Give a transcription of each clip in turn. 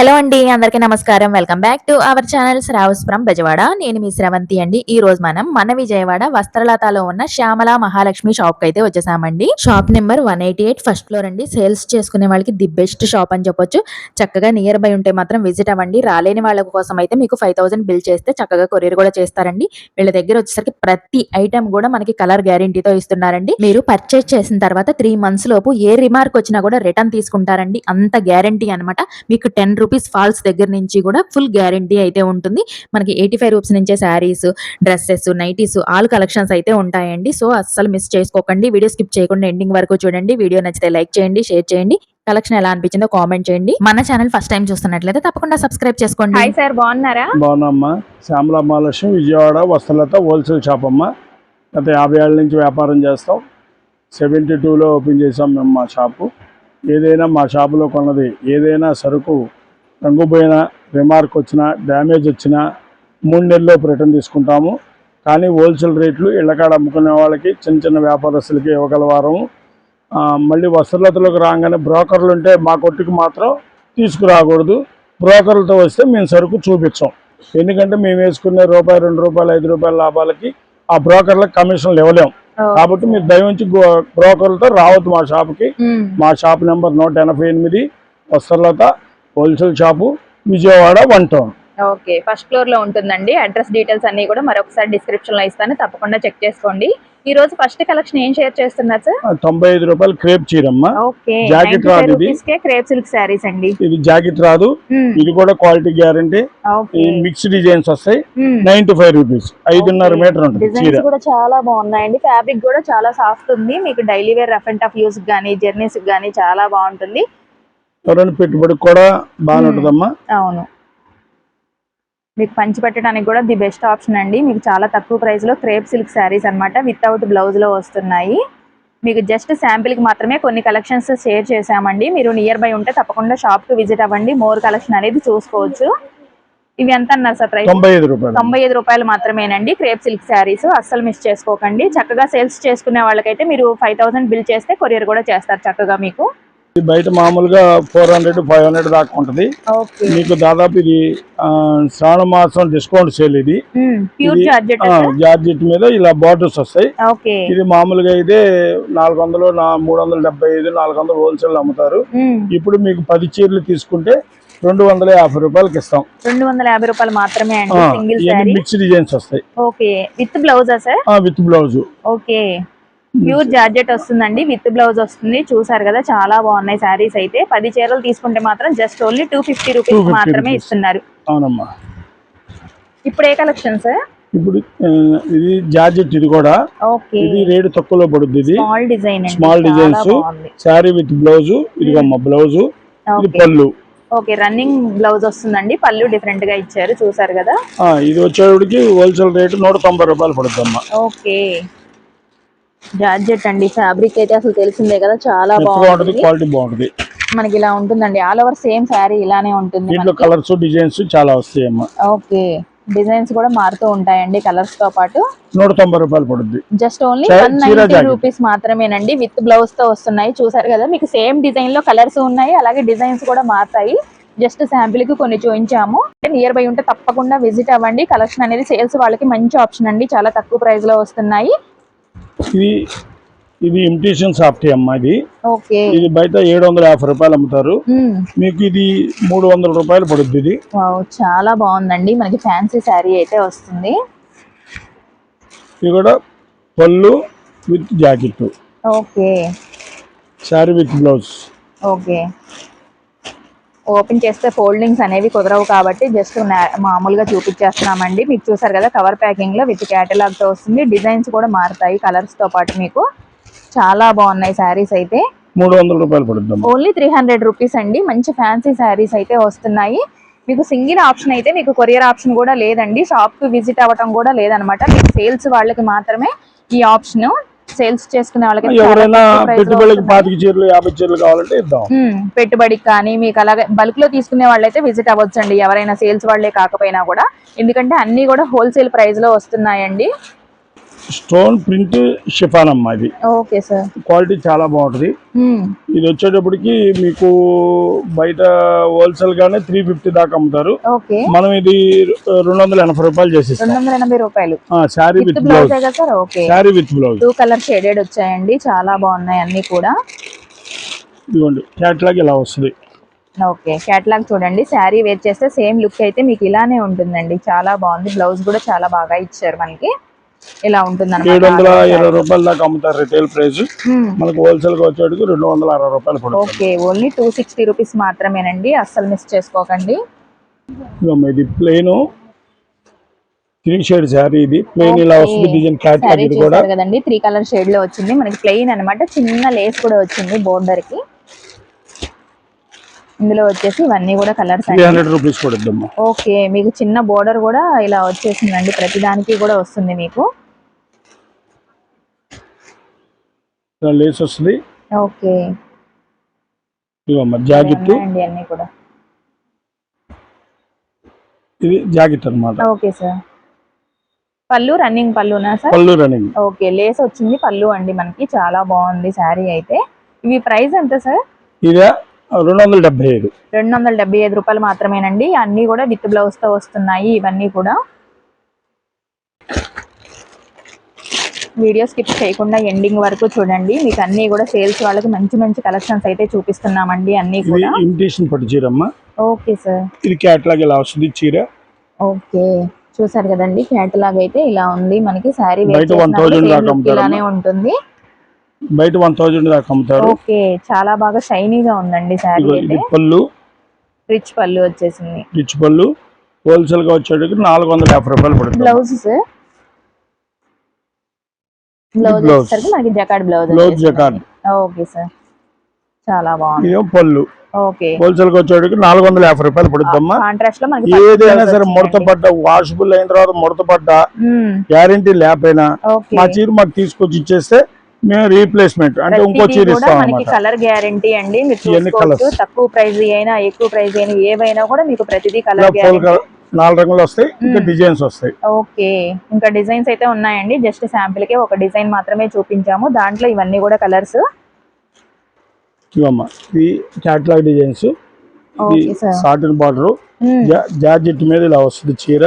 Hello అండి, అందరికీ నమస్కారం. Welcome back to our channel Shravas from Bezawada. నేను మీ శ్రవంతి అండి. ఈ రోజు మనం మన విజయవాడ వస్త్రలతలో ఉన్న శ్యామల మహాలక్ష్మి షాప్ కి అయితే వచ్చేసామండి. షాప్ నెంబర్ 188 ఫస్ట్ ఫ్లోర్ అండి. సేల్స్ చేసుకునే వాళ్ళకి ది బెస్ట్ షాప్ అని చెప్పొచ్చు. చక్కగా నియర్ బై ఉంటే మాత్రం విజిట్ అవ్వండి. రాలేని వాళ్ళ కోసం అయితే మీకు 5000 బిల్ చేస్తే చక్కగా కొరియర్ కూడా చేస్తారండి. వీళ్ళ దగ్గర వచ్చేసరికి ప్రతి ఐటమ్ కూడా మనకి కలర్ గ్యారంటీతో ఇస్తున్నారండి. మీరు పర్చేస్ చేసిన తర్వాత 3 months లోపు ఏ రిమార్క్ వచ్చినా కూడా రిటర్న్ తీసుకుంటారండి. అంత గ్యారంటీ అనమాట. మీకు 10 రూపీస్ ఫాల్స్ దగ్గర నుంచి కూడా ఫుల్ గ్యారంటీ అయితే ఉంటుంది. మనకి 85 రూపీస్ నుంచే saris, dresses, nighties all collections అయితే ఉంటాయండి. సో అస్సలు మిస్ చేసుకోకండి. వీడియో స్కిప్ చేయకుండా ఎండింగ్ వరకు చూడండి. వీడియో నచ్చితే లైక్ చేయండి, షేర్ చేయండి. కలెక్షన్ ఎలా అనిపించిందో కామెంట్ చేయండి. మన ఛానల్ ఫస్ట్ టైం చూస్తున్నట్లయితే తప్పకుండా సబ్స్క్రైబ్ చేసుకోండి. హాయ్ సార్, బాగున్నారా? బాగున్నామ్మా. శ్యామల మహాలక్ష్మి విజయవాడ వస్త్రలత హోల్సేల్ షాప్ అమ్మ. గత 50 ఏళ్ళ నుంచి వ్యాపారం చేస్తాం. 72లో ఓపెన్ చేసాం మేము మా షాపు. ఏదైనా మా షాపులో కొన్నది ఏదైనా సరుకు రంగుపోయినా, రిమార్క్ వచ్చినా, డ్యామేజ్ వచ్చినా 3 నెలల్లోపు రిటర్న్ తీసుకుంటాము. కానీ హోల్సేల్ రేట్లు ఇళ్ళకాడ అమ్ముకునే వాళ్ళకి, చిన్న చిన్న వ్యాపారస్తులకి ఇవ్వగలవారము. మళ్ళీ వస్త్రలతలోకి రాగానే బ్రోకర్లు ఉంటే మా కొట్టుకు మాత్రం తీసుకురాకూడదు. బ్రోకర్లతో వస్తే మేము సరుకు చూపించాం. ఎందుకంటే మేము వేసుకునే రూపాయి, 2 రూపాయలు, 5 రూపాయల లాభాలకి ఆ బ్రోకర్లకు కమిషన్లు ఇవ్వలేము. కాబట్టి మీరు దయవుంచి బ్రోకర్లతో రావద్దు మా షాప్కి. మా shop number 188 Vastralatha wholesale shop, Vijayawada 1 town. Okay, first floor లో ఉంటుందండి. అడ్రస్ డీటెయిల్స్ అన్ని కూడా మరొకసారి డిస్క్రిప్షన్ లో ఇస్తాను, తప్పకుండా చెక్ చేసుకోండి. ఈ రోజు ఫస్ట్ కలెక్షన్ ఏం షేర్ చేస్తున్నారు సార్? 95 రూపాయలు క్రేప్ చీరమ్మ. ఓకే, జాకెట్ రాదు. ఇది క్రేప్ సిల్క్ శారీస్ అండి. ఇది జాకెట్ రాదు. ఇది కూడా క్వాలిటీ గ్యారంటీ. మిక్స్ డిజైన్స్ వస్తాయి. 95 రూపీస్. 5.5 మీటర్ ఉంటుంది. డిజైన్స్ కూడా చాలా బాగున్నాయండి. ఫ్యాబ్రిక్ కూడా చాలా సాఫ్ట్ ఉంది. మీకు daily wear, rough and tough use గానీ, జర్నీస్ గానీ చాలా బాగుంటుంది. ఎవరైనా పెట్టుబడికి కూడా బాగానే ఉంటుందమ్మా. అవును, మీకు పంచి పెట్టడానికి కూడా ది బెస్ట్ ఆప్షన్ అండి. మీకు చాలా తక్కువ ప్రైస్ లో క్రేప్ సిల్క్ శారీస్ అన్నమాట, వితౌట్ బ్లౌజ్ లో వస్తున్నాయి. మీకు జస్ట్ శాంపిల్ కి మాత్రమే కొన్ని కలెక్షన్స్ షేర్ చేసామండి. మీరు నియర్ బై ఉంటే తప్పకుండా షాప్ కి విజిట్ అవ్వండి. మోర్ కలెక్షన్ అనేది చూసుకోవచ్చు. ఇవి ఎంత అన్నారు సార్ ప్రైస్? 95 రూపాయలు మాత్రమేనండి. క్రేప్ సిల్క్ శారీస్ అస్సలు మిస్ చేసుకోకండి. చక్కగా సేల్స్ చేసుకునే వాళ్ళకైతే మీరు 5000 బిల్ చేస్తే కొరియర్ కూడా చేస్తారు చక్కగా మీకు. బయట మామూలుగా 400-500 దాకా ఉంటుంది. మీకు దాదాపు ఇది శ్రావణ మాసం డిస్కౌంట్ సేల్. ఇది జార్జెట్ మీద ఇలా బార్డర్స్ వస్తాయి. ఇది మామూలుగా అయితే 400, 375, 400 హోల్సేల్ అమ్ముతారు. ఇప్పుడు మీకు 10 చీరలు తీసుకుంటే 250 రూపాయలకి ఇస్తాం. 250 రూపాయలు మాత్రమే అండి. సింగిల్ శారీ, మిక్స్ డిజైన్స్ వస్తాయి. ఓకే, విత్ బ్లౌజా sir? With blouse. Okay, pure georgette వస్తుందండి, విత్ బ్లౌజ్ వస్తుంది. చూసారు కదా, చాలా బాగున్నాయి శారీస్ అయితే. 10 చీరలు తీసుకుంటే మాత్రం జస్ట్ ఓన్లీ 250 రూపీస్ మాత్రమే ఇస్తున్నారు. అవునమ్మా. ఇప్పుడు ఏ కలెక్షన్ సార్? ఇప్పుడు ఇది జార్జెట్. ఇది కూడా ఇది రేట్ తక్కువలో పడుతుంది. ఇది small designs, sari with blouse. ఇదిగోమ్మా బ్లౌజ్, ఇది పళ్ళు. ఓకే, రన్నింగ్ బ్లౌజ్ వస్తుందండి. పళ్ళు డిఫరెంట్ గా ఇచ్చారు, చూసారు కదా. ఇది వచ్చేటికి హోల్సేల్ రేట్ 190 రూపాయలు పడుతుందమ్మా. ఓకే, జార్జెట్ అండి. ఫ్యాబ్రిక్ అయితే అసలు తెలిసిందే కదా, చాలా బాగుంటుంది. క్వాలిటీ బాగుంటుంది. మనకి ఇలా ఉంటుందండి. ఆల్ ఓవర్ సేమ్ శారీ ఇలానే ఉంటుంది. దీంట్లో కలర్స్, డిజైన్స్ చాలా వస్తాయి అమ్మా. ఓకే, డిజైన్స్ కూడా మారుతూ ఉంటాయండి కలర్స్ తో పాటు. 190 రూపాయలు పడుతుంది. జస్ట్ ఓన్లీ 190 రూపీస్ మాత్రమేనండి. విత్ బ్లౌజ్ తో వస్తున్నాయి. చూసారు కదా, మీకు సేమ్ డిజైన్ లో కలర్స్ ఉన్నాయి, అలాగే డిజైన్స్ కూడా మారుతాయి. జస్ట్ శాంపిల్ కి కొన్ని చూపించాము. నియర్ బై ఉంటే తప్పకుండా విజిట్ అవ్వండి. కలెక్షన్ అనేది సేల్స్ వాళ్ళకి మంచి ఆప్షన్ అండి. చాలా తక్కువ ప్రైస్ లో వస్తున్నాయి. ఇది ఇమిటేషన్ సాఫ్ట్ అమ్మా. ఇది బయట 750 రూపాయలు అమ్ముతారు. మీకు ఇది 300 రూపాయలు పడుతుంది. ఇది చాలా బాగుందండి. మనకి ఫ్యాన్సీ శారీ అయితే వస్తుంది. ఇది కూడా పళ్ళు with jacket. Okay, sari with blouse. Okay, open చేస్తే ఫోల్డింగ్స్ అనేవి కుదరవు కాబట్టి జస్ట్ మామూలుగా చూపించేస్తున్నామండి. మీకు చూసారు కదా, కవర్ ప్యాకింగ్ లో విత్ క్యాటలాగ్ తో వస్తుంది. డిజైన్స్ కూడా మారుతాయి కలర్స్ తో పాటు. మీకు చాలా బాగున్నాయి శారీస్ అయితే. 300 రూపాయలు పడుతుంది. ఓన్లీ 300 రూపీస్ అండి. మంచి ఫ్యాన్సీ శారీస్ అయితే వస్తున్నాయి. మీకు సింగిల్ ఆప్షన్ అయితే, మీకు కొరియర్ ఆప్షన్ కూడా లేదండి. షాప్ కి విజిట్ అవ్వటం కూడా లేదనమాట. మీకు సేల్స్ వాళ్ళకి మాత్రమే ఈ ఆప్షన్. సేల్స్ చేసుకునే వాళ్ళకి ఎవరైనా పెట్టుబడికి 25 చీరలు 50 చీరలు కావాలంటే ఇద్దాం. పెట్టుబడికి కానీ మీకు అలాగే బల్క్ లో తీసుకునే వాళ్ళైతే విజిట్ అవ్వచ్చండి. ఎవరైనా సేల్స్ వాళ్ళే కాకపోయినా కూడా, ఎందుకంటే అన్ని కూడా హోల్సేల్ ప్రైస్ లో వస్తున్నాయండి. స్టోన్ ప్రింట్ షిఫాన్ అమ్మా. ఇది ఓకే సార్. క్వాలిటీ చాలా బాగుంటుంది. ఇది వచ్చేటప్పటికి మీకు బయట హోల్సేల్ గానే 350 దాకా అమ్ముతారు. ఓకే. మనం ఇది 280 రూపాయలు చేసేస్తాం. 280 రూపాయలు. Sari with blouse. Okay. Sari with blouse. 2 colour shaded వచ్చాయండి, చాలా బాగున్నాయి అన్ని కూడా. ఇదిగోండి క్యాట్లాగ్ ఇలా వస్తుంది. ఓకే, క్యాటలాగ్ చూడండి. శారీ వేర్ చేస్తే సేమ్ లుక్ అయితే మీకు ఇలానే ఉంటుందండి, చాలా బాగుంది. బ్లౌజ్ కూడా చాలా బాగా ఇచ్చారు మనకి. ఇలా ఉంటుంది 720 రూపాయల దాకా అమ్ముతారు రిటైల్ ప్రైస్. మనకు హోల్సేల్ గా వచ్చేటికి 260 రూపాయలు పడుతుంది. ఓకే, ఓన్లీ 260 రూపీస్ మాత్రమేనండి, అస్సలు మిస్ చేసుకోకండి. ఇది ప్లెయిన్ 3 షేడ్ శారీ. ఇది ప్లెయిన్ ఇలా వస్తుంది డిజైన్. క్యాట్లాగ్ ఇది కూడా కదండి, 3 కలర్ షేడ్ లో వచ్చింది మనకి. ప్లెయిన్ అన్నమాట, చిన్న లేస్ కూడా వచ్చింది బోర్డర్ కి. ఇందులో వచ్చేసి ఇవన్నీ కూడా కలర్స్ 300 రూపీస్ పడుతుందమ్మా. ఓకే, మీకు చిన్న బోర్డర్ కూడా ఇలా వచ్చేసిందండి, ప్రతి దానికి కూడా వస్తుంది మీకు. లేస్ వస్తుంది. ఓకే, ఇవమ్మా జాకెట్ అండి అన్ని కూడా. ఇది జాకెట్ అన్నమాట. Okay sir. పళ్ళు రన్నింగ్ పళ్ళునా సార్? పళ్ళు రన్నింగ్. ఓకే, లేస్ వచ్చింది పళ్ళు అండి మనకి, చాలా బాగుంది శారీ అయితే. ఇవి ప్రైస్ ఎంత సార్? ఇదే 275. 275 రూపాయలు మాత్రమేనండి. అన్ని కూడా విత్ బ్లౌజ్ తో వస్తున్నాయి ఇవన్నీ కూడా. వీడియో స్కిప్ చేయకుండా ఎండింగ్ వరకు చూడండి, మీకు అన్ని కూడా సేల్స్ వాళ్ళకి మంచి మంచి కలెక్షన్స్ అయితే చూపిస్తున్నామండి అన్ని కూడా. ఇమిటేషన్ పట్టు చీర అమ్మా. Okay sir. ఇది క్యాటలాగ్ ఇలా వస్తుంది చీర. ఓకే, చూసారు కదండి, క్యాటలాగ్ అయితే ఇలా ఉంది మనకి. శారీ బయట 1000 దాకా ఇలానే ఉంటుంది. బయట 1000 దాకా అమ్ముతారు. ఓకే, చాలా బాగా షైనీగా ఉందండి శారీ అయితే. పళ్ళు రిచ్ పళ్ళు వచ్చేసింది. రిచ్ పళ్ళు హోల్సేల్ గా వచ్చేటికి 450 రూపాయలు పడుతుంది. Blouse sir? బ్లౌజ్ వచ్చేసరికి మనకి jacquard blouse. Jacquard. Okay sir, చాలా బాగుంది. ఇదేం పళ్ళు. ఓకే, హోల్సేల్ గా వచ్చేటికి 450 రూపాయలు పడుతుందమ్మా. కాంట్రాస్ట్ లో మనకి ఏదైనా సరే ముడత పడ్డ, వాషబుల్ అయిన తర్వాత ముడత పడ్డ, గ్యారంటీ లేకపోయినా మా చీర మాకు తీసుకొచ్చి ఇచ్చేస్తే మేము రీప్లేస్మెంట్ అంటే ఇంకో చీర ఇస్తాం అన్నమాట. కలర్ గ్యారంటీ అండి, మీరు చూసుకోవచ్చు. తక్కువ ప్రైస్ అయినా ఎక్కువ ప్రైస్ అయినా ఏవైనా కూడా మీకు ప్రతిదీ కలర్ గ్యారంటీ. 4 రంగులు వస్తాయి, ఇంకా డిజైన్స్ వస్తాయి. ఓకే, ఇంకా డిజైన్స్ అయితే ఉన్నాయండి. జస్ట్ శాంపిల్ కి ఒక డిజైన్ మాత్రమే చూపించాము, దాంట్లో ఇవన్నీ కూడా కలర్స్. ఇవమ్మా ఇది catalogue designs. Satin border, georgette మీద ఇలా వస్తుంది చీర.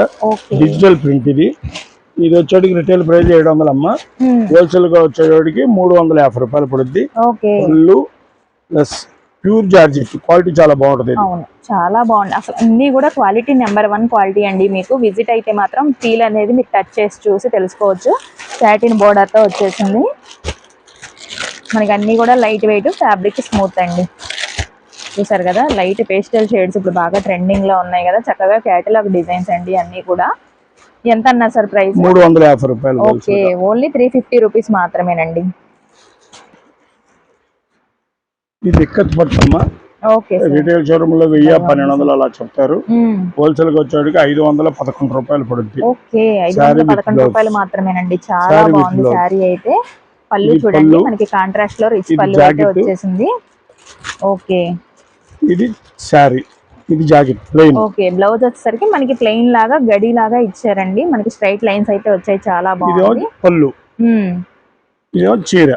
Digital print. ఇది వచ్చేటికి రిటైల్ ప్రైస్ 700 అమ్మా. హోల్సేల్ గా వచ్చేటికి 350 రూపాయలు పడుద్ది. Full plus pure georgette, quality చాలా బాగుంటది. అవును, చాలా బాగుంది అసలు. అన్ని కూడా క్వాలిటీ నెంబర్ 1 క్వాలిటీ అండి. మీకు విజిట్ అయితే మాత్రం ఫీల్ అనేది మీరు టచ్ చేసి చూసి తెలుసుకోవచ్చు. సాటిన్ బోర్డర్ తో వచ్చేసింది మనకి. అన్ని కూడా లైట్ వెయిట్, ఫ్యాబ్రిక్ స్మూత్ అండి. చూసారు కదా, లైట్ పేస్టల్ షేడ్స్ ఇప్పుడు బాగా ట్రెండింగ్ లో ఉన్నాయి కదా. చక్కగా క్యాటలాగ్ డిజైన్స్ అండి అన్ని కూడా. ఎంత అన్నారు సార్ ప్రైస్? 350 రూపాయలు. ఓకే, ఓన్లీ 350 రూపీస్ మాత్రమేనండి. ఇది ఇక్కత్ పట్టమ్మా. ఓకే, రిటైల్ షోరూమ్ లో 1000-1200 అలా చెప్తారు. హోల్సేల్ గా వచ్చేటికి 511 రూపాయలు పడుద్ది. ఓకే, 511 రూపాయలు మాత్రమేనండి. చాలా బాగుంది శారీ అయితే. పళ్ళు చూడండి మనకి కాంట్రాస్ట్ లో రిచ్ పళ్ళు అయితే వచ్చేసింది. ఓకే, ఇది శారీ, ఇది జాకెట్ ప్లెయిన్. ఓకే, బ్లౌజ్ వచ్చేసరికి మనకి ప్లెయిన్ లాగా గడి లాగా ఇచ్చారండి. మనకి స్ట్రైట్ లైన్స్ అయితే వచ్చాయి, చాలా బాగుంది. పళ్ళు, ఇదేమో చీర.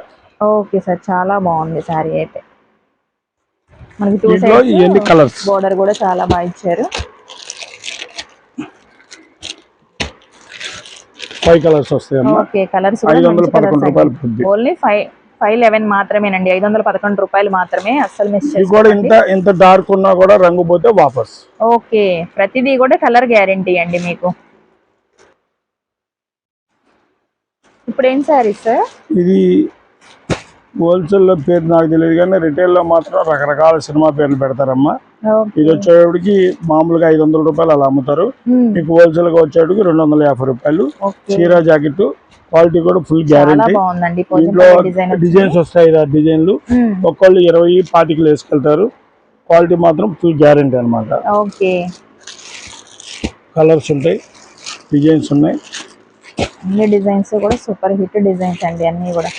ఓకే సార్, చాలా బాగుంది శారీ అయితే. మనకి 2 సైడ్స్ కలర్స్, బోర్డర్ కూడా చాలా బాగా ఇచ్చారు. 5 కలర్స్ వస్తాయి అమ్మా. ఓకే, కలర్స్ 511 రూపాయలు పడుద్ది. ఓన్లీ 511 మాత్రమేనండి. 511 రూపాయలు మాత్రమే, అస్సలు మిస్ చేసుకోండి. కూడా ఇంత డార్క్ ఉన్నా కూడా రంగు పోతే వాపస్. ఓకే, ప్రతిదీ కూడా కలర్ గ్యారంటీ అండి మీకు. ఇప్పుడు ఏం సారీస్ సార్? ఇది హోల్సేల్ లో పేరు నాకు తెలియదు కానీ రిటైల్ లో మాత్రం రకరకాల సినిమా పేర్లు పెడతారమ్మా. ఇది వచ్చేటికి మామూలుగా 500 రూపాయలు అలా అమ్ముతారు. మీకు హోల్సేల్ గా వచ్చేటికి 250 రూపాయలు. చీర జాకెట్ క్వాలిటీ కూడా ఫుల్ గ్యారంటీ. ఇంట్లో డిజైన్స్ వస్తాయి, డిజైన్లు ఒక్కళ్ళు 20-25 వేసుకెళ్తారు. క్వాలిటీ మాత్రం ఫుల్ గ్యారంటీ అనమాట. కలర్స్ ఉంటాయి, డిజైన్స్ ఉన్నాయి. అన్ని డిజైన్స్ కూడా సూపర్ హిట్ డిజైన్స్ అండి అన్ని కూడా.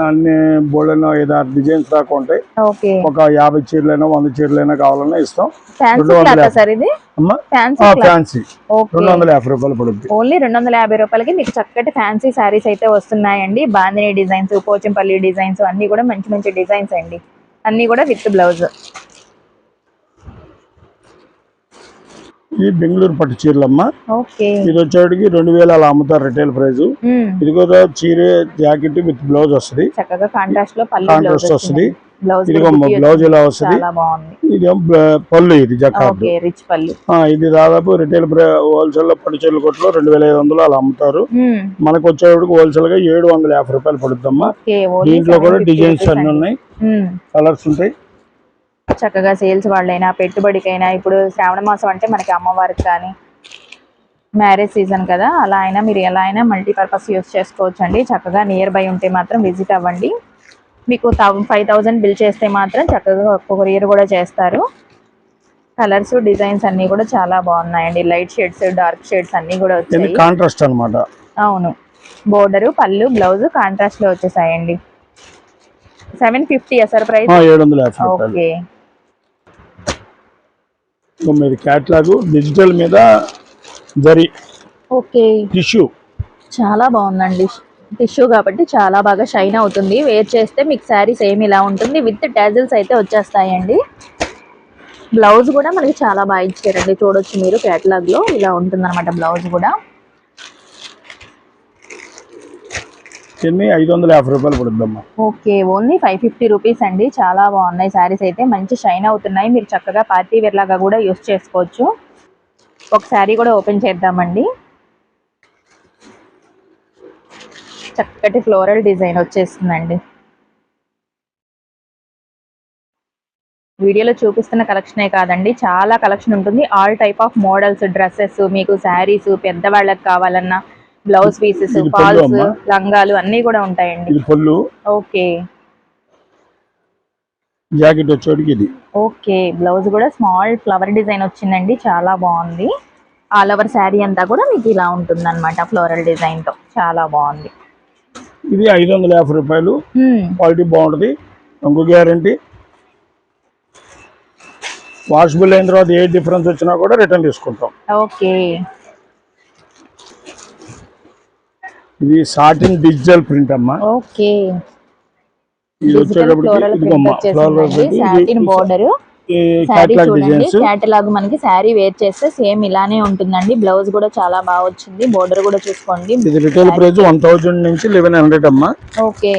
అన్ని బోర్డులో 5-6 డిజైన్స్ దాకా ఉంటాయి. ఓకే, ఒక 50 చీరలైనా 100 చీరలైనా కావాలన్నా ఇస్తాం. ఫ్యాన్సీ క్లాత్ సార్ ఇది? అమ్మా ఫ్యాన్సీ ఫ్యాన్సీ ఓకే, 250 రూపాయలు పడుతుంది. ఓన్లీ 250 రూపాయలకి మీకు చక్కటి ఫ్యాన్సీ శారీస్ అయితే వస్తున్నాయండి. బాందిని డిజైన్స్, పోచంపల్లి డిజైన్స్ అన్ని కూడా మంచి మంచి డిజైన్స్ అండి. అన్ని కూడా విత్ బ్లౌజ్. ఈ బెంగళూరు పట్టు చీరలమ్మా. ఓకే, ఇది వచ్చేటికి 2000 అలా అమ్ముతారు రిటైల్ ప్రైస్. ఇది కూడా చీర జాకెట్ విత్ బ్లౌజ్ వస్తుంది. చక్కగా కాంట్రాస్ట్ లో పల్లి కాంట్రాస్ట్ వస్తుంది. బ్లౌజ్ ఇది బ్లౌజ్ ఇలా వస్తుంది. చాలా బాగుంది. ఇది పళ్ళు, ఇది జకార్డ్. ఓకే, రిచ్ పల్లి. ఇది దాదాపు రిటైల్ హోల్సేల్ లో పట్టు చీరల కొట్లో 2500 అలా అమ్ముతారు. మనకు వచ్చేటికి హోల్సేల్ గా 750 రూపాయలు పడుతుందమ్మా. దీంట్లో కూడా డిజైన్స్ అన్ని ఉన్నాయి, కలర్స్ ఉంటాయి. చక్కగా సేల్స్ వాళ్ళైనా పెట్టుబడికైనా, ఇప్పుడు శ్రావణ మాసం అంటే మనకి అమ్మవారికి కానీ మ్యారేజ్ సీజన్ కదా, అలా అయినా మీరు ఎలా అయినా మల్టీపర్పస్ యూస్ చేసుకోవచ్చు అండి. చక్కగా నియర్ బై ఉంటే మాత్రం విజిట్ అవ్వండి. మీకు 5000 బిల్ చేస్తే మాత్రం చక్కగా కొరియర్ కూడా చేస్తారు. కలర్స్ డిజైన్స్ అన్ని కూడా చాలా బాగున్నాయండి. లైట్ షేడ్స్, డార్క్ షేడ్స్ అన్ని కూడా వచ్చాయి. కాంట్రాస్ట్ అన్నమాట. అవును, బోర్డర్, పళ్ళు, బ్లౌజ్ కాంట్రాస్ట్ లో వచ్చేసాయండి. 750 సార్ ప్రైస్? 750 రూపాయలు. ఓకే, మీరు క్యాట్లాగ్ డిజిటల్ మీద జరీ. ఓకే, టిష్యూ చాలా బాగుందండి. టిష్యూ కాబట్టి చాలా బాగా షైన్ అవుతుంది. వేర్ చేస్తే మీకు శారీ సేమ్ ఇలా ఉంటుంది. విత్ టాజిల్స్ అయితే వచ్చేస్తాయండి. బ్లౌజ్ కూడా మనకి చాలా బాగా ఇచ్చారండి. చూడొచ్చు మీరు క్యాటలాగ్ లో ఇలా ఉంటుంది అనమాట బ్లౌజ్ కూడా. 550 రూపాయలు పడుతుందమ్మా. ఓకే, ఓన్లీ 550 రూపీస్ అండి. చాలా బాగున్నాయి శారీస్ అయితే, మంచి షైన్ అవుతున్నాయి. మీరు చక్కగా పార్టీ వేర్ లాగా కూడా యూస్ చేసుకోవచ్చు. ఒక శారీ కూడా ఓపెన్ చేద్దామండి. చక్కటి ఫ్లోరల్ డిజైన్ వచ్చేస్తుందండి. వీడియోలో చూపిస్తున్న కలెక్షనే కాదండి, చాలా కలెక్షన్ ఉంటుంది. All type of models, dresses, మీకు శారీస్, పెద్దవాళ్ళకి కావాలన్నా బ్లౌజ్ పీసెస్, ఫాల్స్, లంగాలు అన్ని కూడా ఉంటాయండి. ఓకే, జాకెట్ వచ్చేటికి ఇది. ఓకే, బ్లౌజ్ కూడా స్మాల్ ఫ్లవర్ డిజైన్ వచ్చిందండి. చాలా బాగుంది. ఆల్ ఓవర్ శారీ అంతా కూడా మీకు ఇలా ఉంటుంది అనమాట, ఫ్లోరల్ డిజైన్ తో. చాలా బాగుంది. ఇది 550 రూపాయలు. క్వాలిటీ బాగుంటుంది, రంగు గ్యారంటీ. వాషబుల్ అయిన తర్వాత ఏ డిఫరెన్స్ వచ్చినా కూడా రిటర్న్ తీసుకుంటాం. ఓకే, ఇది సాటిన్ డిజిటల్ ప్రింట్ అమ్మా. ఓకే, ఇది వచ్చేటప్పటికి సాటిన్ బోర్డర్ శారీ చూడండి. క్యాటలాగ్ మనకి శారీ వేర్ చేస్తే సేమ్ ఇలానే ఉంటుందండి. బ్లౌజ్ కూడా చాలా బాగా వచ్చింది. బోర్డర్ కూడా చూసుకోండి. ఇది రిటైల్ ప్రైస్ 1000 నుంచి 1100 అమ్మా. ఓకే,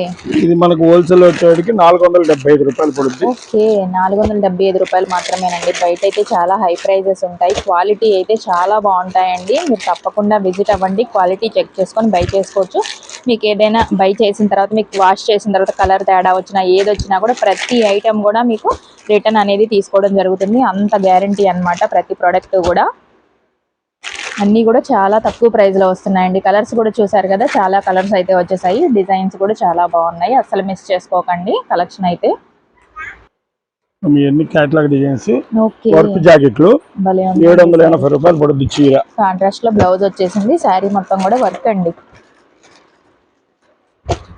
ఇది మనకు హోల్సేల్ వచ్చేటికి 475 రూపాయలు పడుతుంది. ఓకే, 475 రూపాయలు మాత్రమేనండి. బయట అయితే చాలా హై ప్రైజెస్ ఉంటాయి. క్వాలిటీ అయితే చాలా బాగుంటాయండి. మీరు తప్పకుండా విజిట్ అవ్వండి. క్వాలిటీ చెక్ చేసుకొని బై చేసుకోవచ్చు. మీకు ఏదైనా బై చేసిన తర్వాత, మీకు వాష్ చేసిన తర్వాత కలర్ తేడా వచ్చినా, ఏది వచ్చినా కూడా ప్రతి ఐటమ్ కూడా మీకు రిటర్న్ అనేది తీసుకోవడం జరుగుతుంది. అంత గ్యారంటీ అన్నమాట ప్రతి ప్రోడక్ట్ కూడా. అన్నీ కూడా చాలా తక్కువ ప్రైస్ లో వస్తున్నాయండి. కలర్స్ కూడా చూసారు కదా, చాలా కలర్స్ అయితే వచ్చేసాయి. డిజైన్స్ కూడా చాలా బాగున్నాయి. అస్సలు మిస్ చేసుకోకండి కలెక్షన్ అయితే. క్యాటలాగ్ డిజైన్స్, వర్క్ జాకెట్లు 780 రూపాయలు పడుతుంది చీర. కాంట్రాస్ట్ లో బ్లౌజ్ వచ్చేసింది. శారీ మొత్తం కూడా వర్క్ అండి,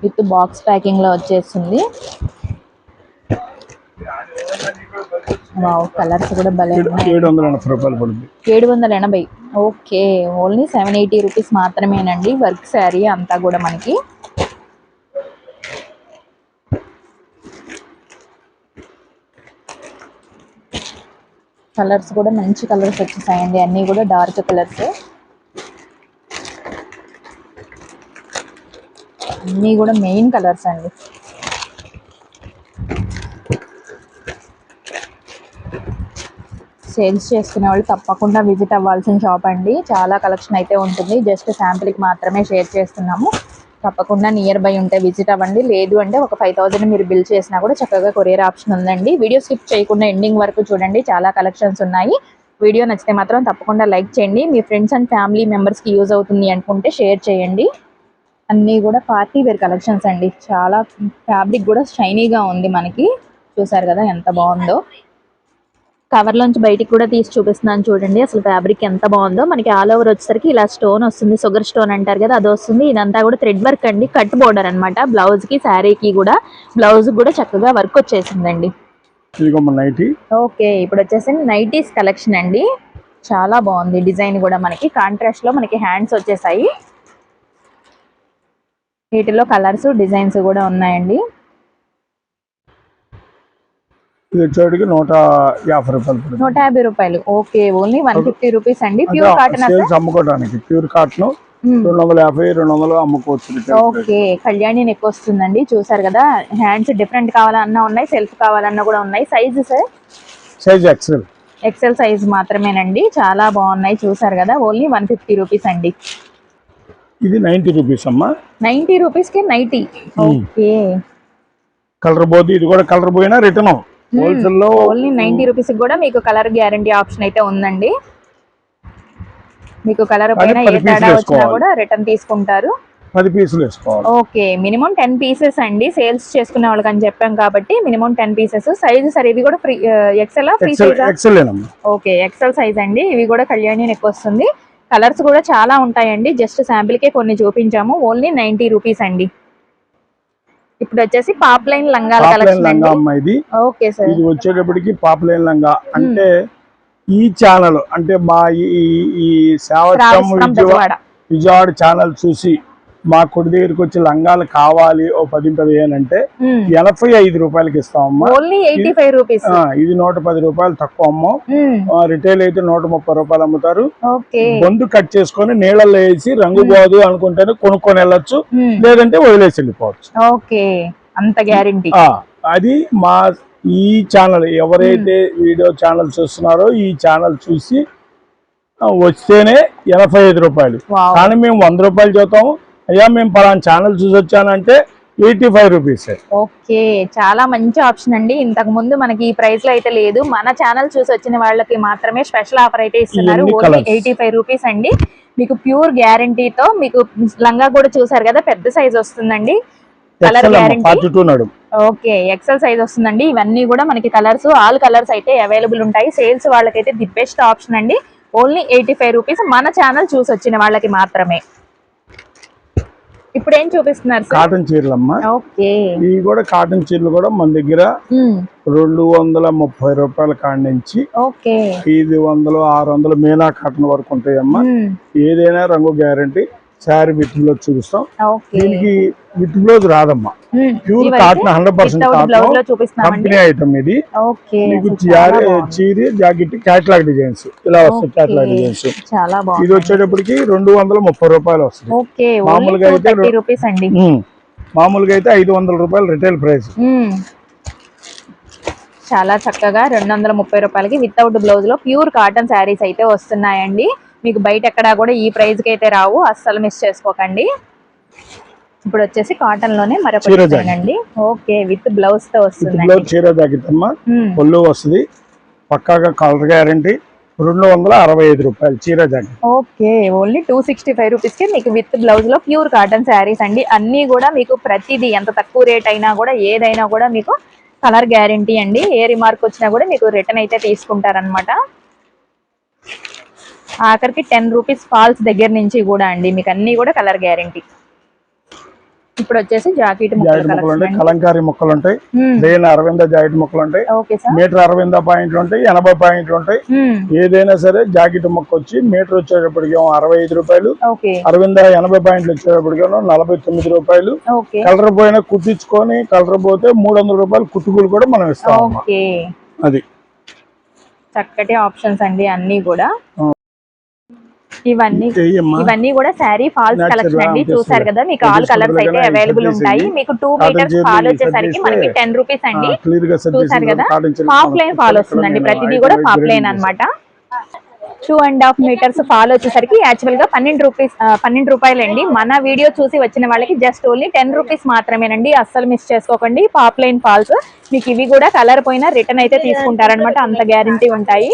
విత్ బాక్స్ ప్యాకింగ్ లో వచ్చేసింది. వావ్, కలర్స్ కూడా భలే ఉన్నాయి. 780 రూపాయలు పడుతుంది. 780. ఓకే, ఓన్లీ 780 రూపీస్ మాత్రమేనండి. వర్క్ శారీ అంతా కూడా మనకి. కలర్స్ కూడా మంచి కలర్స్ వచ్చేసాయండి. అన్నీ కూడా డార్క్ కలర్స్. అన్నీ కూడా మెయిన్ కలర్స్ అండి. సేల్స్ చేసుకునే వాళ్ళు తప్పకుండా విజిట్ అవ్వాల్సిన షాప్ అండి. చాలా కలెక్షన్ అయితే ఉంటుంది. జస్ట్ శాంపిల్కి మాత్రమే షేర్ చేస్తున్నాము. తప్పకుండా నియర్ బై ఉంటే విజిట్ అవ్వండి. లేదు అంటే ఒక 5000 మీరు బిల్ చేసినా కూడా చక్కగా కొరియర్ ఆప్షన్ ఉందండి. వీడియో స్కిప్ చేయకుండా ఎండింగ్ వరకు చూడండి, చాలా కలెక్షన్స్ ఉన్నాయి. వీడియో నచ్చితే మాత్రం తప్పకుండా లైక్ చేయండి. మీ ఫ్రెండ్స్ అండ్ ఫ్యామిలీ మెంబర్స్కి యూజ్ అవుతుంది అనుకుంటే షేర్ చేయండి. అన్నీ కూడా పార్టీ వేర్ కలెక్షన్స్ అండి. చాలా ఫ్యాబ్రిక్ కూడా షైనీగా ఉంది మనకి. చూసారు కదా ఎంత బాగుందో. కవర్ లోంచి బయటికి కూడా తీసి చూపిస్తున్నాను చూడండి. అసలు ఫ్యాబ్రిక్ ఎంత బాగుందో. మనకి ఆల్ ఓవర్ వచ్చేసరికి ఇలా స్టోన్ వస్తుంది, షుగర్ స్టోన్ అంటారు కదా, అది వస్తుంది. ఇదంతా కూడా థ్రెడ్ వర్క్ అండి, కట్ బోర్డర్ అన్నమాట. బ్లౌజ్ కి శారీకి కూడా బ్లౌజ్ కూడా చక్కగా వర్క్ వచ్చేసిందండి. ఓకే, ఇప్పుడు వచ్చేసి నైటీస్ కలెక్షన్ అండి. చాలా బాగుంది డిజైన్ కూడా. మనకి కాంట్రాస్ట్ లో మనకి హ్యాండ్స్ వచ్చేసాయి. వీటిలో కలర్స్ డిజైన్స్ కూడా ఉన్నాయండి. ఇది వచ్చేటికి 150 రూపాయలు. 150 రూపాయలు. ఓకే, ఓన్లీ 150 రూపీస్ అండి. ప్యూర్ కాటన్ అమ్ముకోవడానికి ప్యూర్ కాటన్ 250 200 అమ్ముకోవచ్చు. ఓకే, కళ్యాణి నెక్ వస్తుందండి. చూసారు కదా, హ్యాండ్స్ డిఫరెంట్ కావాలన్నా ఉన్నాయి, సెల్ఫ్ కావాలన్నా కూడా ఉన్నాయి. Size sir? Size XL size మాత్రమేనండి. చాలా బాగున్నాయి. చూసారు కదా, ఓన్లీ 150 రూపీస్ అండి. ఇది 90 రూపీస్ అమ్మా. 90 రూపీస్ కి 90. ఓకే, కలర్ పోతే ఇది కూడా కలర్ పోయినా రిటర్న్ హోల్సేల్ లో ఓన్లీ 90 రూపీస్ కూడా మీకు కలర్ గ్యారంటీ ఆప్షన్ అయితే ఉందండి. మీకు కలర్ పైన ఏ తేడా వచ్చినా కూడా రిటర్న్ తీసుకుంటారు. 10 పీసులు వేసుకోవాలి. ఓకే, మినిమం 10 పీసెస్ అండి. సేల్స్ చేసుకునే వాళ్ళకి అని చెప్పాం కాబట్టి మినిమం 10 పీసెస్. సైజ్ సార్ ఇవి కూడా free XL free size? Okay, XL size అండి. ఇవి కూడా కళ్యాణి నెక్ వస్తుంది. కలర్స్ కూడా చాలా ఉంటాయండి. జస్ట్ శాంపిల్ కే కొన్ని చూపించాము. ఓన్లీ 90 రూపీస్ అండి. ఇప్పుడు వచ్చేసి పాప్లైన్ లంగాల కలెక్షన్ అండి. ఓకే సార్, ఇది వచ్చేటప్పటికి పాప్లైన్ లంగా అంటే ఈ ఛానల్ అంటే మా ఈ సేవశ్రమ విజయవాడ ఛానల్ చూసి మా కొడి దగ్గరికి వచ్చి లంగాలు కావాలి ఓ 10-15 అంటే 85 రూపాయలకి ఇస్తామమ్మా. Only 85 rupees. ఇది 110 రూపాయలు తక్కువ అమ్మో. రిటైల్ అయితే 130 రూపాయలు అమ్ముతారు. బొందు కట్ చేసుకొని నీళ్ళల్లో వేసి రంగు పోదు అనుకుంటేనే కొనుక్కొని వెళ్ళొచ్చు, లేదంటే వదిలేసి వెళ్ళిపోవచ్చు. ఓకే, అంత గ్యారెంటీ. అది మా ఈ ఛానల్ ఎవరైతే వీడియో ఛానల్ చూస్తున్నారో ఈ ఛానల్ చూసి వస్తేనే 85 రూపాయలు. కానీ మేము 100 రూపాయలు చెబుతాము. అయ్యా మేము పలానా ఛానల్ చూసి వచ్చానంటే 85 రూపీస్. ఓకే, చాలా మంచి ఆప్షన్ అండి. ఇంతకు ముందు మనకి ఈ ప్రైస్ లో అయితే లేదు. మన ఛానల్ చూసి వచ్చిన వాళ్ళకి మాత్రమే స్పెషల్ ఆఫర్ అయితే ఇస్తున్నారు. ఓన్లీ 85 రూపీస్ అండి. మీకు ప్యూర్ గ్యారంటీతో మీకు లంగా కూడా చూసారు కదా, పెద్ద సైజ్ వస్తుందండి. Colour guarantee. Okay, XL size వస్తుందండి. ఇవన్నీ కూడా మనకి కలర్స్, ఆల్ కలర్స్ అయితే అవైలబుల్ ఉంటాయి. సేల్స్ వాళ్ళకైతే ది బెస్ట్ ఆప్షన్ అండి. ఓన్లీ 85 రూపీస్ మన ఛానల్ చూసి వచ్చిన వాళ్ళకి మాత్రమే. ఇప్పుడు ఏం చూపిస్తున్నారు? కాటన్ చీరలు అమ్మా. ఓకే, ఇవి కూడా కాటన్ చీరలు కూడా మన దగ్గర 230 రూపాయల కాడి నుంచి 500 600 మీనా కాటన్ వరకు ఉంటాయమ్మా. ఏదైనా రంగు గ్యారంటీ. శారీ విత్ బ్లౌజ్ చూపిస్తాం. దీనికి విత్ బ్లౌజ్ రాదమ్మా. Pure cotton 100% cotton company item. ఇది మీకు చీర జాకెట్ క్యాట్లాగ్ డిజైన్స్ ఇలా వస్తాయి. క్యాట్లాగ్ డిజైన్స్ ఇది వచ్చేటప్పటికి 230 రూపాయలు వస్తుంది. మామూలుగా అయితే 500 రూపాయలు రిటైల్ ప్రైస్. చాలా చక్కగా 230 రూపాయలకి వితౌట్ బ్లౌజ్ లో ప్యూర్ కాటన్ శారీస్ అయితే వస్తున్నాయండి. మీకు బయట ఎక్కడా కూడా ఈ ప్రైస్ కి అయితే రావు, అస్సలు మిస్ చేసుకోకండి. ఇప్పుడు వచ్చేసి కాటన్ లోనే మరొక డిజైన్ అండి. ఓకే, విత్ బ్లౌజ్ తో వస్తుంది. చీర జాకెట్ అమ్మా, పళ్ళు వస్తుంది, పక్కాగా కలర్ గ్యారంటీ. 265 రూపాయలు చీర జాకెట్. ఓకే, ఓన్లీ 265 రూపీస్ కి మీకు విత్ బ్లౌజ్ లో ప్యూర్ కాటన్ శారీస్ అండి. అన్ని కూడా మీకు ప్రతిదీ ఎంత తక్కువ రేట్ అయినా కూడా ఏదైనా కూడా మీకు కలర్ గ్యారంటీ అండి. ఏ రిమార్క్ వచ్చినా కూడా మీకు రిటర్న్ అయితే తీసుకుంటారనమాట. ఆఖరికి 10 రూపీస్ ఫాల్స్ దగ్గర నుంచి కూడా అండి మీకు అన్ని కూడా కలర్ గ్యారంటీ. ఇప్పుడు వచ్చేసి జాకెట్ ముక్కలు ఉంటాయి, కలంకారీ ముక్కలు ఉంటాయి, 60 జాకెట్ ముక్కలు ఉంటాయి, మీటర్ 60 పాయింట్లు ఉంటాయి, 80 పాయింట్లు ఉంటాయి. ఏదైనా సరే జాకెట్ ముక్క వచ్చి మీటర్ వచ్చేటప్పటికేమో 65 రూపాయలు, 60 80 పాయింట్లు వచ్చేటప్పటికేమో 49 రూపాయలు. కలర్ పోయినా కుట్టించుకొని కలర్ పోతే 300 రూపాయలు కుట్టుకులు కూడా మనం ఇస్తాం. అది చక్కటి ఆప్షన్స్ అండి అన్ని కూడా. ఇవన్నీ కూడా శారీ ఫాల్స్ కలెక్షన్ అండి. చూసారు కదా, మీకు ఆల్ కలర్స్ అయితే అవైలబుల్ ఉంటాయి. మీకు 2 మీటర్స్ ఫాల్ వచ్చేసరికి మనకి 10 రూపీస్ అండి. చూసారు కదా, పాప్లైన్ ఫాల్ వస్తుందండి. ప్రతిదీ కూడా పాప్లైన్ అన్నమాట. 2.5 మీటర్స్ ఫాల్ వచ్చేసరికి యాక్చువల్ గా 12 రూపాయలు అండి. మన వీడియో చూసి వచ్చిన వాళ్ళకి జస్ట్ ఓన్లీ 10 రూపీస్ మాత్రమేనండి. అస్సలు మిస్ చేసుకోకండి. పాప్లైన్ ఫాల్స్ మీకు ఇవి కూడా కలర్ పోయినా రిటర్న్ అయితే తీసుకుంటారనమాట. అంత గ్యారంటీ ఉంటాయి.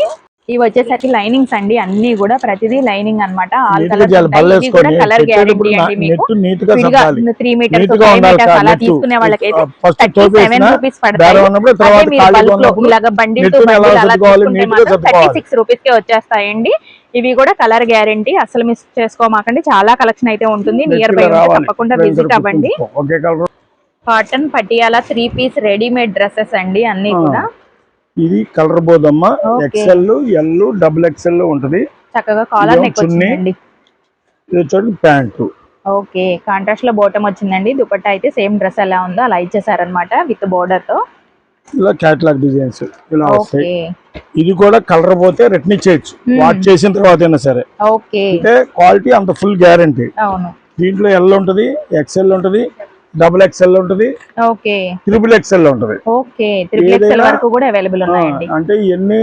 ఇవి వచ్చేసరికి లైనింగ్స్ అండి, అన్ని కూడా ప్రతిదీ లైనింగ్ అన్నమాట. ఆల్ నీట్గా కలర్స్ చేయాలి, ఉంటాయి. బల్ల ఇది కూడా వేసుకొని కలర్ పెట్టేటప్పుడు గ్యారెంటీ అండి మీకు. నెట్ నీట్ గా విడిగా సర్దాలి. 3 మీటర్స్ నీట్ గా 5 ఉండాలి మీటర్స్ అలా నెట్. తీసుకునే వాళ్ళకైతే ఫస్ట్ 37 రూపీస్ పడతాయి. ఉన్నప్పుడు అదే తర్వాత మీరు ఖాళీగా బల్క్ లో ఉన్నప్పుడు ఇలాగ బండిల్ టు నెట్టుని ఎలా బండిల్ అలా సర్దుకోవాలి, తీసుకుంటే నీట్ గా మాత్రం సర్దుకోవాలి. 36 రూపీస్ కే వచ్చేస్తాయండి. ఇవి కూడా కలర్ గ్యారెంటీ, అసలు మిస్ చేసుకోమాకండి. చాలా కలెక్షన్ అయితే ఉంటుంది. నియర్ బై ఉంటే తప్పకుండా విజిట్ అవ్వండి. ఒకే colour. Cotton Patiala 3 piece readymade dresses అండి అన్ని కూడా. ఇది కలర్ బోదమ్మ, Okay. XL, L, double XL ఉంటది. చక్కగా కాలర్ నెక్ చున్నీ. వచ్చిందండి. ఇది వచ్చి ప్యాంటు. ఓకే, కాంట్రాస్ట్ లో బాటమ్ వచ్చిందండి. దుపట్టా అయితే సేమ్ డ్రెస్ ఎలా ఉందో అలా ఇచ్చేసారనమాట విత్ బోర్డర్ తో. ఇలా క్యాట్లాగ్ డిజైన్స్ ఇలా వస్తాయి. ఓకే ఇది కూడా కలర్ పోతే రిటర్న్ ఇచ్చేయచ్చు, వాష్ చేసిన తర్వాత అయినా సరే. ఓకే అంటే క్వాలిటీ అంత ఫుల్ గ్యారంటీ. అవును. దీంట్లో ఎల్ ఉంటది, ఎక్స్ఎల్ ఉంటది, డబుల్ ఎక్స్ఎల్ ఉంటది, ఓకే ట్రిపుల్ ఎక్స్ఎల్ ఉంటది. ఓకే, 3XL ఏదైనా- వరకు కూడా అవైలబుల్ ఉన్నాయండి. అంటే ఇవన్నీ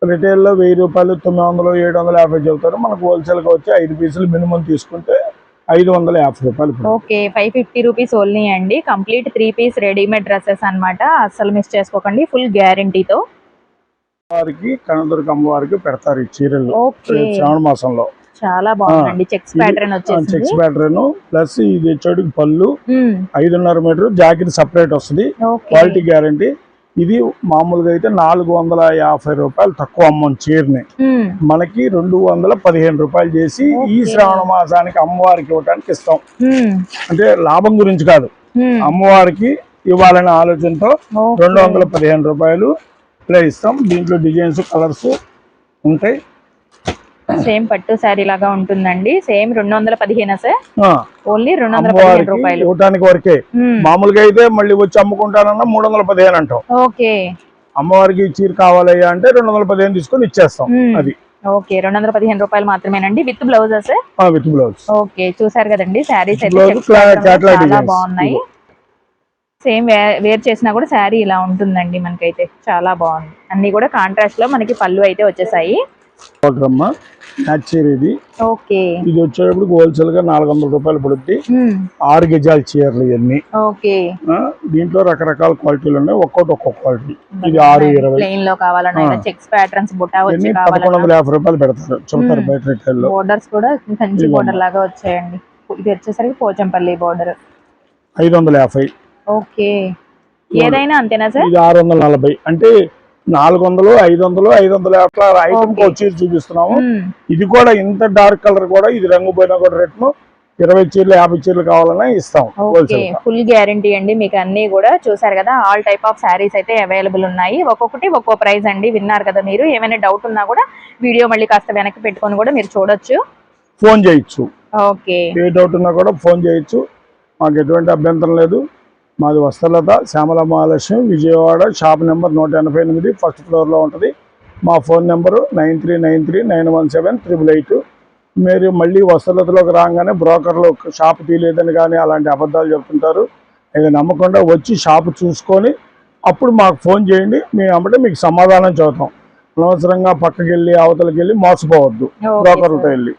రిటైల్ లో 1000 రూపాయలు, 900, 750 చెబుతారు. మనకు హోల్సేల్ గా వచ్చి 5 పీసులు మినిమం తీసుకుంటే 550 రూపాయలు. ఓకే, 550 రూపీస్ ఓన్లీ అండి. కంప్లీట్ 3 పీస్ రెడీమేడ్ డ్రెస్సెస్ అన్నమాట. అస్సలు మిస్ చేసుకోకండి, ఫుల్ గ్యారంటీతో. వారికి కనదుర్గ అమ్మవారికి పెడతారు ఈ చీరలు ఓకే, శ్రావణ మాసంలో. చాలా బాగుందండి. చెక్స్ ప్యాటర్న్ వచ్చేసింది. చెక్స్ ప్యాటర్న్ ప్లస్ ఇది వచ్చేటికి పళ్ళు మ్మ్. 5.5 మీటర్, జాకెట్ సపరేట్ వస్తుంది. ఓకే. Quality guarantee. ఇది మామూలుగా అయితే 450 రూపాయలు తక్కువ అమ్మం చీరని మ్మ్. మనకి 215 రూపాయలు చేసి ఈ శ్రావణ మాసానికి అమ్మవారికి ఇవ్వడానికి ఇస్తాం. మ్మ్. అంటే లాభం గురించి కాదు, మ్మ్. అమ్మవారికి ఇవ్వాలనే ఆలోచనతో ఓకే. 215 రూపాయలు ఇలా ఇస్తాం. దీంట్లో డిజైన్స్, కలర్స్ ఉంటాయి. సేమ్ పట్టు శారీ లాగా ఉంటుందండి. సేమ్ 215 సార్, ఓన్లీ 215 అమ్మవారికి రూపాయలు. ఇవ్వటానికి వరకే. మ్మ్. మామూలుగా అయితే మళ్ళీ వచ్చి అమ్ముకుంటానన్నా 315 అంటాం. ఓకే అమ్మవారికి చీర కావాలయ్యా అంటే 215 తీసుకొని ఇచ్చేస్తాం. మ్మ్. అది ఓకే, 215 రూపాయలు మాత్రమేనండి విత్ బ్లౌజా సార్. With blouse. ఓకే, చూసారు కదండి శారీస్ అయితే బ్లౌజ్ చెక్స్ ప్యాటర్న్ క్యాట్లాగ్ చాలా డిజైన్స్. బాగున్నాయి. సేమ్ వేర్ చేసినా కూడా శారీ ఇలా ఉంటుందండి. మనకైతే చాలా బాగుంది. అన్ని కూడా కాంట్రాస్ట్ లో మనకి పళ్ళు అయితే వచ్చేసాయి. చీర ఇది. ఓకే ఇది వచ్చేటప్పుడు హోల్సేల్ గా 400 రూపాయలు పడుద్ది. మ్మ్. 6 గజాల చీరలు ఇవన్నీ. ఓకే, దీంట్లో రకరకాల క్వాలిటీలు ఉన్నాయి, ఒక్కొక్క క్వాలిటీ. ఇది 620. ప్లెయిన్ లో కావాలన్నా చెక్స్ ప్యాటర్న్స్ బుటా వచ్చి ఇవన్నీ కావాలన్నా 1150 రూపాయలు పెడతారు, చెబుతారు బయట రిటైల్ లో. బోర్డర్స్ కూడా కంచి బోర్డర్ లాగా వచ్చాయండి. ఇది వచ్చేసరికి పోచంపల్లి బోర్డర్. 550. ఓకే, ఏదైనా అంతేనా సార్? ఇది 640. అంటే 400, 500, 550 ఐటమ్ Okay. చీర చూపిస్తున్నాము. మ్మ్. ఇది కూడా ఇంత డార్క్ కలర్ కూడా ఇది రంగు పోయినా కూడా రేట్ను 20 చీరలు 50 చీరలు కావాలన్నా ఇస్తాం ఓకే, హోల్సేల్ గా. ఫుల్ గ్యారంటీ అండి. మీకు అన్ని కూడా చూసారు కదా, ఆల్ టైప్ ఆఫ్ శారీస్ అయితే అవైలబుల్ ఉన్నాయి. ఒక్కొక్కటి ఒక్కో ప్రైస్ అండి. విన్నారు కదా మీరు. ఏమైనా డౌట్ ఉన్నా కూడా వీడియో మళ్ళీ కాస్త వెనక్కి పెట్టుకొని కూడా మీరు చూడొచ్చు. ఫోన్ చేయొచ్చు, ఓకే ఏ డౌట్ ఉన్నా కూడా ఫోన్ చేయొచ్చు. మాకు ఎటువంటి అభ్యంతరం లేదు. మాది Vastralatha, Shyamala Mahalakshmi, Vijayawada. Shop number 188, first ఫ్లోర్లో ఉంటుంది. మా ఫోన్ నెంబరు 9393917888. మీరు మళ్ళీ వస్త్రలతలోకి రాగానే బ్రోకర్లు షాప్ తీయలేదని కానీ అలాంటి అబద్ధాలు చెప్తుంటారు. ఇది నమ్మకుండా వచ్చి షాపు చూసుకొని అప్పుడు మాకు ఫోన్ చేయండి. మేము అమ్మటే మీకు సమాధానం చెబుతాం. అనవసరంగా పక్కకి వెళ్ళి అవతలకి వెళ్ళి మోసపోవద్దు ఓకే బ్రోకర్లతో సార్. వెళ్ళి.